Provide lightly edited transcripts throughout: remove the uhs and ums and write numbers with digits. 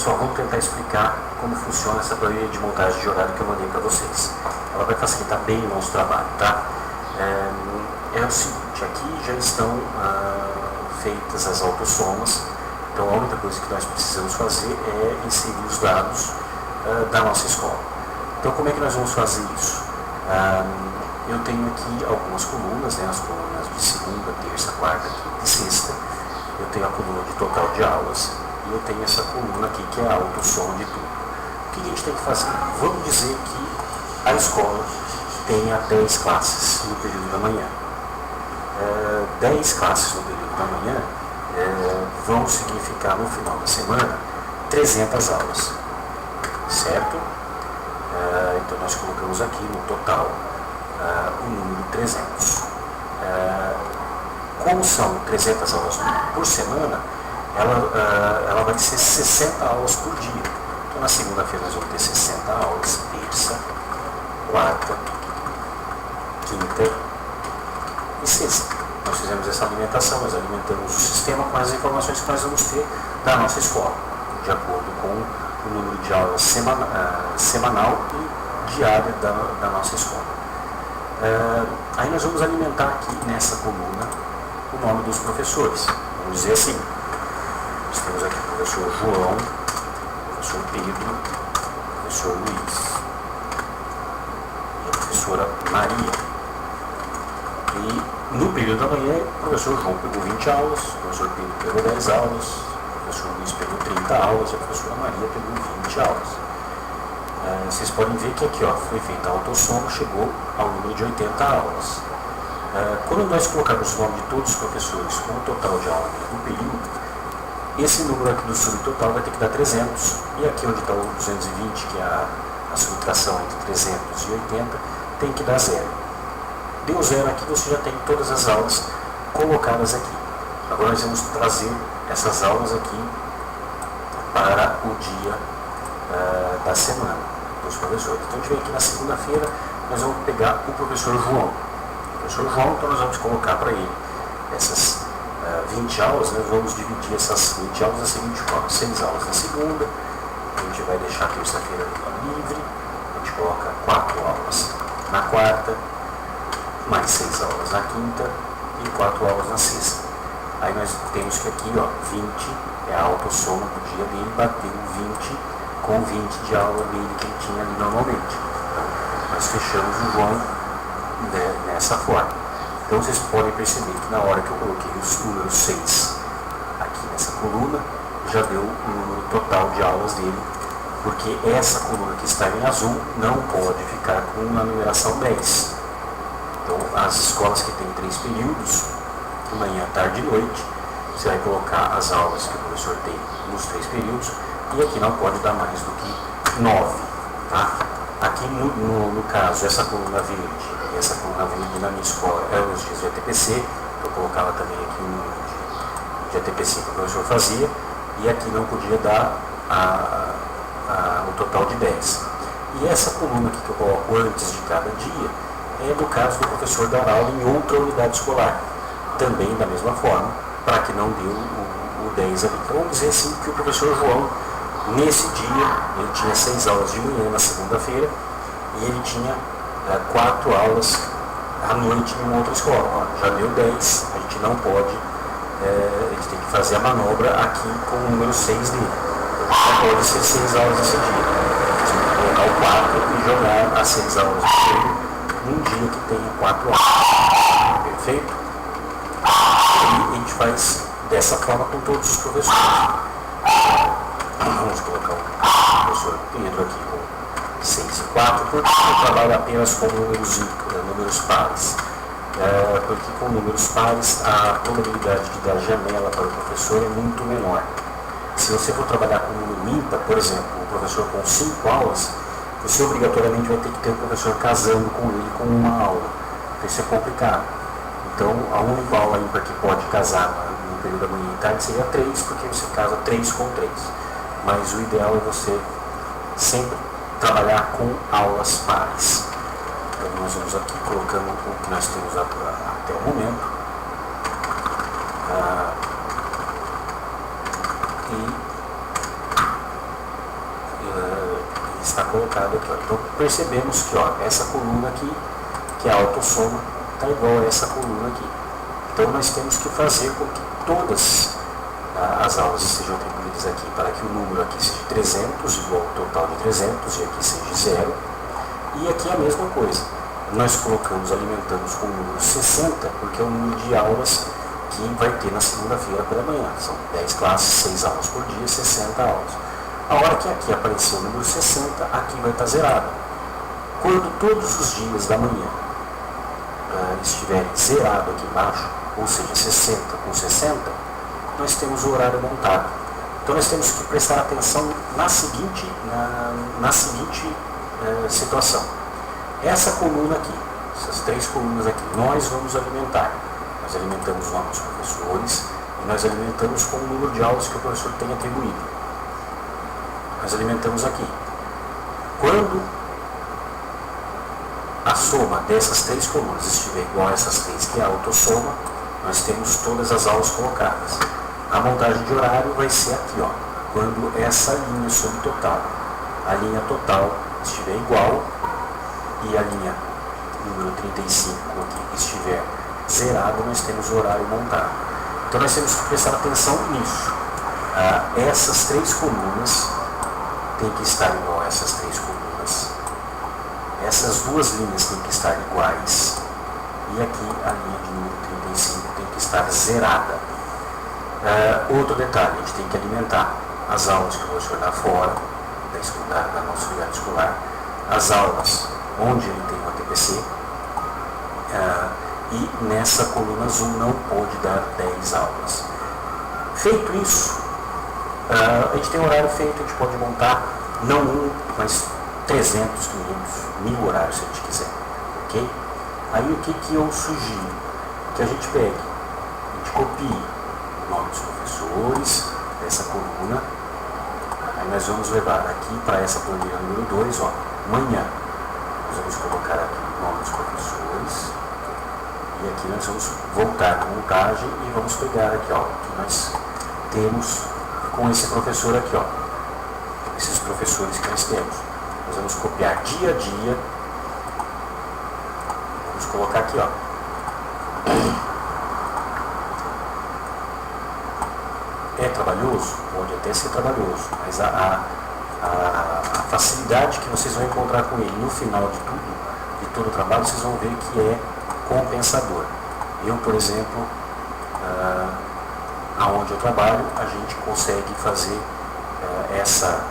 Pessoal, vamos tentar explicar como funciona essa planilha de montagem de horário que eu mandei para vocês. Ela vai facilitar bem o nosso trabalho, tá? É o seguinte, aqui já estão feitas as autossomas, então a única coisa que nós precisamos fazer é inserir os dados da nossa escola. Então como é que nós vamos fazer isso? Eu tenho aqui algumas colunas, né, as colunas de segunda, terça, quarta, quinta e sexta. Eu tenho a coluna de total de aulas e eu tenho essa coluna aqui que é a autossoma de tudo. O que a gente tem que fazer? Vamos dizer que a escola tenha 10 classes no período da manhã. 10 classes no período da manhã vão significar no final da semana 300 aulas, certo? Então nós colocamos aqui no total o número 300. Como são 300 aulas por semana, ela vai ser 60 aulas por dia. Então na segunda-feira nós vamos ter 60 aulas, terça, quarta, quinta e sexta. Nós fizemos essa alimentação, nós alimentamos o sistema com as informações que nós vamos ter da nossa escola, de acordo com o número de aulas semanal e diária da nossa escola. Aí nós vamos alimentar aqui nessa coluna o nome dos professores. Vamos dizer assim, nós temos aqui o professor João, o professor Pedro, o professor Luiz e a professora Maria. E no período da manhã, o professor João pegou 20 aulas, o professor Pedro pegou 10 aulas, o professor Luiz pegou 30 aulas e a professora Maria pegou 20 aulas. Vocês podem ver que aqui foi feita a autossoma, chegou ao número de 80 aulas. Quando nós colocarmos o nome de todos os professores com o total de aulas no período, esse número aqui do subtotal vai ter que dar 300, e aqui onde está o 220, que é a subtração entre 300 e 80, tem que dar 0. Deu 0 aqui, você já tem todas as aulas colocadas aqui. Agora nós vamos trazer essas aulas aqui para o dia da semana dos professores. Então a gente vem aqui na segunda-feira, nós vamos pegar o professor João. O professor João, então nós vamos colocar para ele essas 20 aulas, nós vamos dividir essas 20 aulas da seguinte forma: 6 aulas na segunda, a gente vai deixar a terça-feira livre, a gente coloca 4 aulas na quarta, mais 6 aulas na quinta e 4 aulas na sexta. Aí nós temos que aqui, 20 é a autossoma do dia dele, bateu 20 com 20 de aula dele que ele tinha ali normalmente. Então, nós fechamos o João nessa forma. Então vocês podem perceber que na hora que eu coloquei os números 6 aqui nessa coluna, já deu o número total de aulas dele, porque essa coluna que está em azul não pode ficar com a numeração 10. Então as escolas que têm 3 períodos, manhã, tarde e noite, você vai colocar as aulas que o professor tem nos 3 períodos, e aqui não pode dar mais do que 9. Tá? Aqui no caso, essa coluna verde e essa coluna verde na minha escola é os dias de ATPC, eu colocava também aqui o número de ATPC que o professor fazia, e aqui não podia dar o total de 10. E essa coluna aqui que eu coloco antes de cada dia é no caso do professor dar aula em outra unidade escolar, também da mesma forma, para que não dê o 10 ali. Então vamos dizer assim que o professor João, nesse dia, ele tinha 6 aulas de manhã na segunda-feira e ele tinha 4 aulas à noite em uma outra escola. Já deu 10, a gente não pode, a gente tem que fazer a manobra aqui com o número 6 dele. Só pode ser 6 aulas esse dia. Você tem que colocar o 4 e jogar as 6 aulas dele num dia que tenha 4 aulas. Perfeito? E a gente faz dessa forma com todos os professores. Vamos colocar o professor Pedro aqui com 6 e 4, porque eu trabalho apenas com números pares. Porque com números pares a probabilidade de dar janela para o professor é muito menor. Se você for trabalhar com número ímpar, por exemplo, um professor com 5 aulas, você obrigatoriamente vai ter que ter um professor casando com ele com uma aula. Então isso é complicado. Então a única aula ímpar que pode casar no período da manhã e tarde seria 3, porque você casa 3 com 3. Mas o ideal é você sempre trabalhar com aulas pares. Então nós vamos aqui colocando o que nós temos até o momento. E está colocado aqui. Ó. Então percebemos que ó, essa coluna aqui, que é a autossoma, está igual a essa coluna aqui. Então nós temos que fazer com que todas as aulas estejam atribuídas aqui, para que o número aqui seja 300, igual ao total de 300, e aqui seja 0. E aqui é a mesma coisa. Nós colocamos, alimentamos com o número 60, porque é o número de aulas que vai ter na segunda-feira pela manhã. São 10 classes, 6 aulas por dia, 60 aulas. A hora que aqui aparecer o número 60, aqui vai estar zerado. Quando todos os dias da manhã estiverem zerado aqui embaixo, ou seja, 60 com 60, nós temos o horário montado. Então nós temos que prestar atenção na seguinte situação. Essa coluna aqui, essas 3 colunas aqui, nós vamos alimentar. Nós alimentamos os nossos professores e nós alimentamos com o número de aulas que o professor tem atribuído. Nós alimentamos aqui. Quando a soma dessas 3 colunas estiver igual a essas 3, que é a autossoma, nós temos todas as aulas colocadas. A montagem de horário vai ser aqui, ó, quando essa linha sobre total, a linha total estiver igual e a linha número 35 aqui estiver zerada, nós temos o horário montado. Então nós temos que prestar atenção nisso. Essas 3 colunas têm que estar igual a essas 3 colunas. Essas 2 linhas têm que estar iguais. E aqui a linha de número 35 tem que estar zerada. Outro detalhe, a gente tem que alimentar as aulas que o professor dá fora da nossa unidade escolar, as aulas onde ele tem uma TPC, e nessa coluna azul não pode dar 10 aulas. Feito isso, a gente tem um horário feito, a gente pode montar não um, mas 300, 500, 1000 horários se a gente quiser, ok? Aí o que eu sugiro? Que a gente pegue, a gente copie o nome dos professores dessa coluna, aí nós vamos levar aqui para essa planilha número 2, ó, amanhã nós vamos colocar aqui o nome dos professores, e aqui nós vamos voltar na montagem e vamos pegar aqui, ó, o que nós temos com esse professor aqui, ó, esses professores que nós temos. Nós vamos copiar dia a dia, vamos colocar aqui, ó. É trabalhoso? Pode até ser trabalhoso, mas a facilidade que vocês vão encontrar com ele no final de todo o trabalho, vocês vão ver que é compensador. Eu, por exemplo, aonde eu trabalho, a gente consegue fazer essa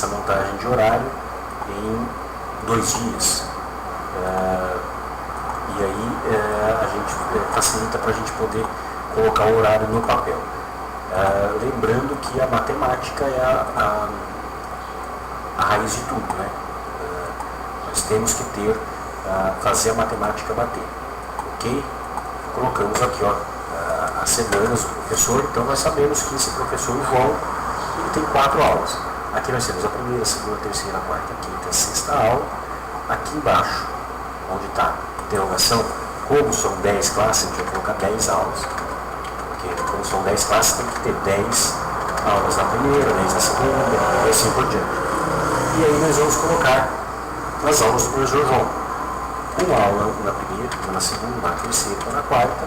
montagem de horário em 2 dias. E aí a gente facilita para a gente poder colocar o horário no papel. Lembrando que a matemática é a raiz de tudo, né? Nós temos que fazer a matemática bater, ok? Colocamos aqui, ó, as semanas do professor, então nós sabemos que esse professor João, ele tem 4 aulas. Aqui nós temos a primeira, segunda, terceira, quarta, quinta, sexta aula. Aqui embaixo, onde está a interrogação, como são 10 classes, a gente vai colocar 10 aulas. Porque como são 10 classes, tem que ter 10 aulas na primeira, 10 na segunda, e assim por diante. E aí nós vamos colocar as aulas do professor João. Uma aula na primeira, uma na segunda, uma na terceira, uma na quarta.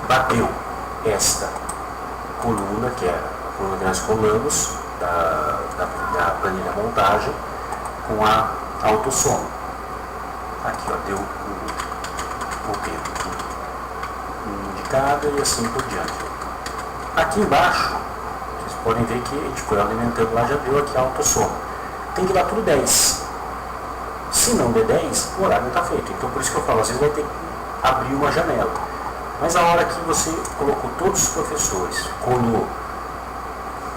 Bateu esta coluna, que é a coluna que nós colamos da planilha montagem, com a autossoma. Aqui, ó, deu o tempo indicado e assim por diante. Aqui embaixo, vocês podem ver que a gente foi alimentando lá, já deu aqui a autossoma. Tem que dar tudo 10. Se não der 10, o horário não está feito. Então por isso que eu falo, às vezes vai ter que abrir uma janela. Mas a hora que você colocou todos os professores, colou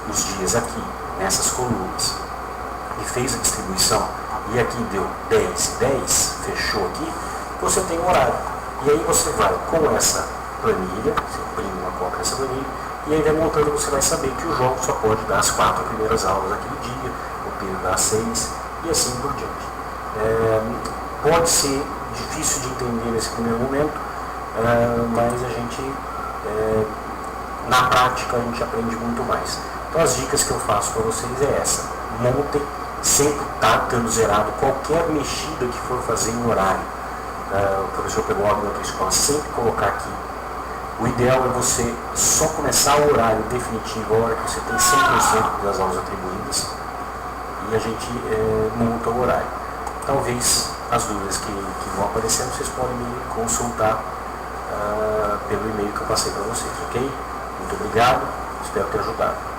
os dias aqui, nessas colunas, e fez a distribuição, e aqui deu 10 e 10, fechou aqui, você tem um horário. E aí você vai com essa planilha, você imprime uma cópia dessa planilha, e aí vai montando, você vai saber que o João só pode dar as 4 primeiras aulas naquele dia, o Pedro dá 6, e assim por diante. Pode ser difícil de entender nesse primeiro momento, mas a gente, na prática, a gente aprende muito mais. Então as dicas que eu faço para vocês é essa: montem sempre está estando zerado qualquer mexida que for fazer em horário. O professor pegou algo na outra escola, sempre colocar aqui. O ideal é você só começar o horário definitivo, a hora que você tem 100% das aulas atribuídas, e a gente monta o horário. Talvez as dúvidas que vão aparecendo, vocês podem me consultar pelo e-mail que eu passei para vocês, ok? Muito obrigado, espero ter ajudado.